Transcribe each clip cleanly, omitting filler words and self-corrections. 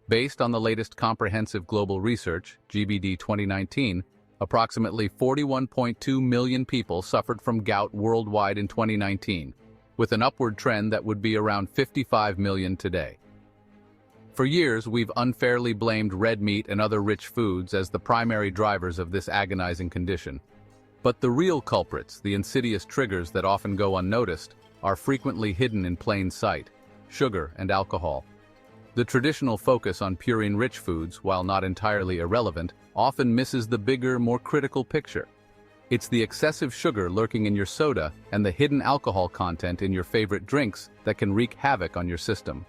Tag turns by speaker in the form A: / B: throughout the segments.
A: Based on the latest Comprehensive Global Research, GBD 2019, approximately 41.2 million people suffered from gout worldwide in 2019, with an upward trend that would be around 55 million today. For years, we've unfairly blamed red meat and other rich foods as the primary drivers of this agonizing condition. But the real culprits, the insidious triggers that often go unnoticed, are frequently hidden in plain sight: sugar and alcohol. The traditional focus on purine-rich foods, while not entirely irrelevant, often misses the bigger, more critical picture. It's the excessive sugar lurking in your soda and the hidden alcohol content in your favorite drinks that can wreak havoc on your system.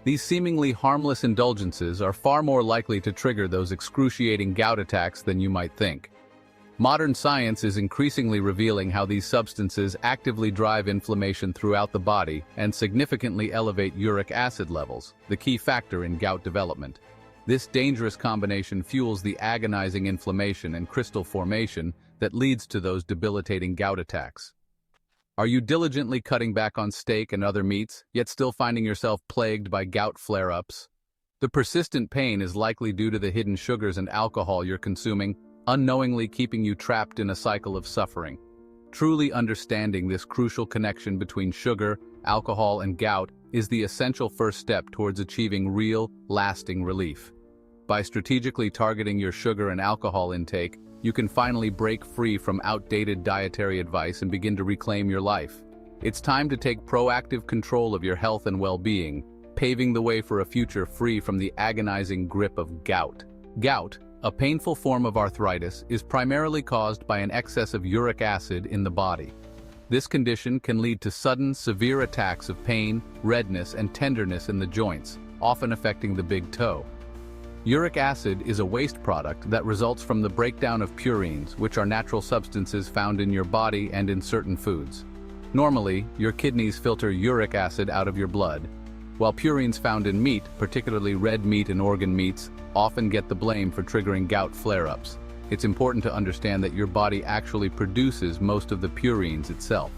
A: These seemingly harmless indulgences are far more likely to trigger those excruciating gout attacks than you might think. Modern science is increasingly revealing how these substances actively drive inflammation throughout the body and significantly elevate uric acid levels, the key factor in gout development. This dangerous combination fuels the agonizing inflammation and crystal formation that leads to those debilitating gout attacks. Are you diligently cutting back on steak and other meats, yet still finding yourself plagued by gout flare-ups? The persistent pain is likely due to the hidden sugars and alcohol you're consuming, unknowingly keeping you trapped in a cycle of suffering. Truly understanding this crucial connection between sugar, alcohol, and gout is the essential first step towards achieving real, lasting relief. By strategically targeting your sugar and alcohol intake, you can finally break free from outdated dietary advice and begin to reclaim your life. It's time to take proactive control of your health and well-being, paving the way for a future free from the agonizing grip of gout. Gout, a painful form of arthritis, is primarily caused by an excess of uric acid in the body. This condition can lead to sudden, severe attacks of pain, redness, and tenderness in the joints, often affecting the big toe. Uric acid is a waste product that results from the breakdown of purines, which are natural substances found in your body and in certain foods. Normally, your kidneys filter uric acid out of your blood, while purines found in meat, particularly red meat and organ meats, often get the blame for triggering gout flare-ups. It's important to understand that your body actually produces most of the purines itself.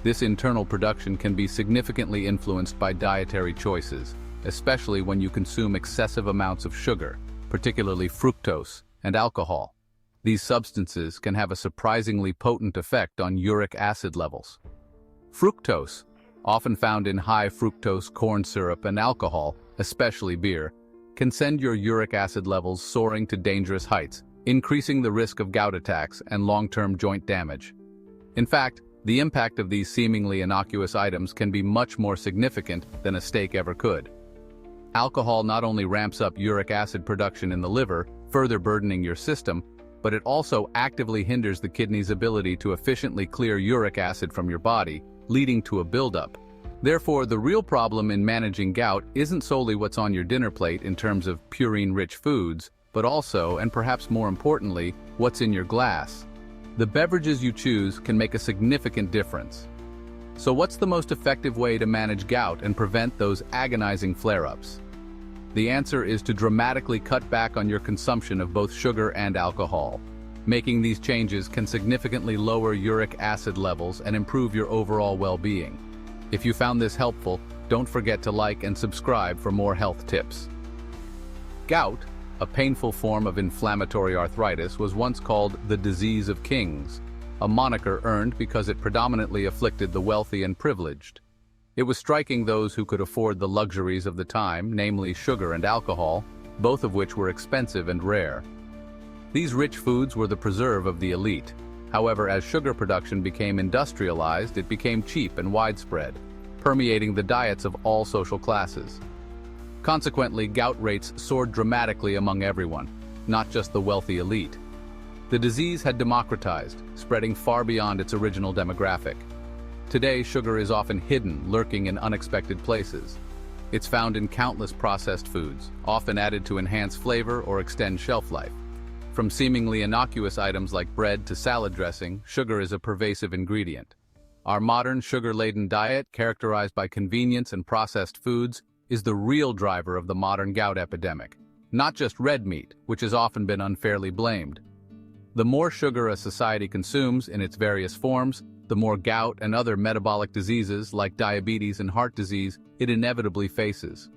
A: This internal production can be significantly influenced by dietary choices, especially when you consume excessive amounts of sugar, particularly fructose and alcohol. These substances can have a surprisingly potent effect on uric acid levels. Fructose, often found in high fructose corn syrup and alcohol, especially beer, can send your uric acid levels soaring to dangerous heights, increasing the risk of gout attacks and long-term joint damage. In fact, the impact of these seemingly innocuous items can be much more significant than a steak ever could. Alcohol not only ramps up uric acid production in the liver, further burdening your system, but it also actively hinders the kidney's ability to efficiently clear uric acid from your body, leading to a buildup. Therefore, the real problem in managing gout isn't solely what's on your dinner plate in terms of purine-rich foods, but also, and perhaps more importantly, what's in your glass. The beverages you choose can make a significant difference. So what's the most effective way to manage gout and prevent those agonizing flare-ups? The answer is to dramatically cut back on your consumption of both sugar and alcohol. Making these changes can significantly lower uric acid levels and improve your overall well-being. If you found this helpful, don't forget to like and subscribe for more health tips. Gout, a painful form of inflammatory arthritis, was once called the disease of kings, a moniker earned because it predominantly afflicted the wealthy and privileged. It was striking those who could afford the luxuries of the time, namely sugar and alcohol, both of which were expensive and rare. These rich foods were the preserve of the elite. However, as sugar production became industrialized, it became cheap and widespread, permeating the diets of all social classes. Consequently, gout rates soared dramatically among everyone, not just the wealthy elite. The disease had democratized, spreading far beyond its original demographic. Today, sugar is often hidden, lurking in unexpected places. It's found in countless processed foods, often added to enhance flavor or extend shelf life. From seemingly innocuous items like bread to salad dressing, sugar is a pervasive ingredient. Our modern sugar-laden diet, characterized by convenience and processed foods, is the real driver of the modern gout epidemic, not just red meat, which has often been unfairly blamed. The more sugar a society consumes in its various forms, the more gout and other metabolic diseases like diabetes and heart disease it inevitably faces.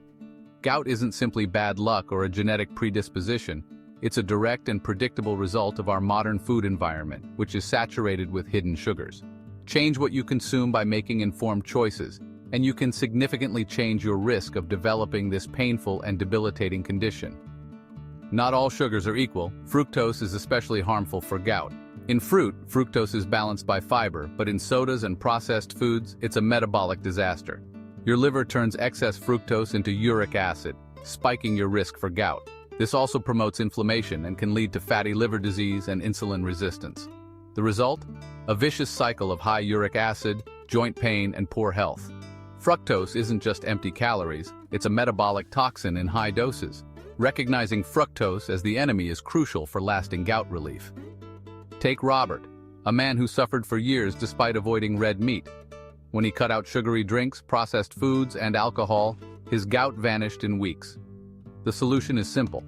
A: Gout isn't simply bad luck or a genetic predisposition. It's a direct and predictable result of our modern food environment, which is saturated with hidden sugars. Change what you consume by making informed choices, and you can significantly change your risk of developing this painful and debilitating condition. Not all sugars are equal. Fructose is especially harmful for gout. In fruit, fructose is balanced by fiber, but in sodas and processed foods, it's a metabolic disaster. Your liver turns excess fructose into uric acid, spiking your risk for gout. This also promotes inflammation and can lead to fatty liver disease and insulin resistance. The result? A vicious cycle of high uric acid, joint pain, and poor health. Fructose isn't just empty calories, it's a metabolic toxin in high doses. Recognizing fructose as the enemy is crucial for lasting gout relief. Take Robert, a man who suffered for years despite avoiding red meat. When he cut out sugary drinks, processed foods, and alcohol, his gout vanished in weeks. The solution is simple.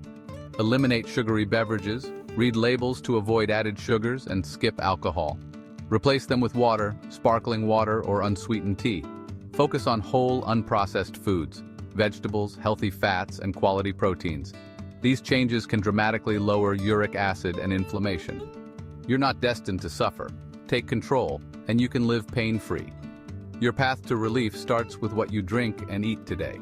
A: Eliminate sugary beverages, read labels to avoid added sugars, and skip alcohol. Replace them with water, sparkling water, or unsweetened tea. Focus on whole, unprocessed foods, vegetables, healthy fats, and quality proteins. These changes can dramatically lower uric acid and inflammation. You're not destined to suffer. Take control, and you can live pain-free. Your path to relief starts with what you drink and eat today.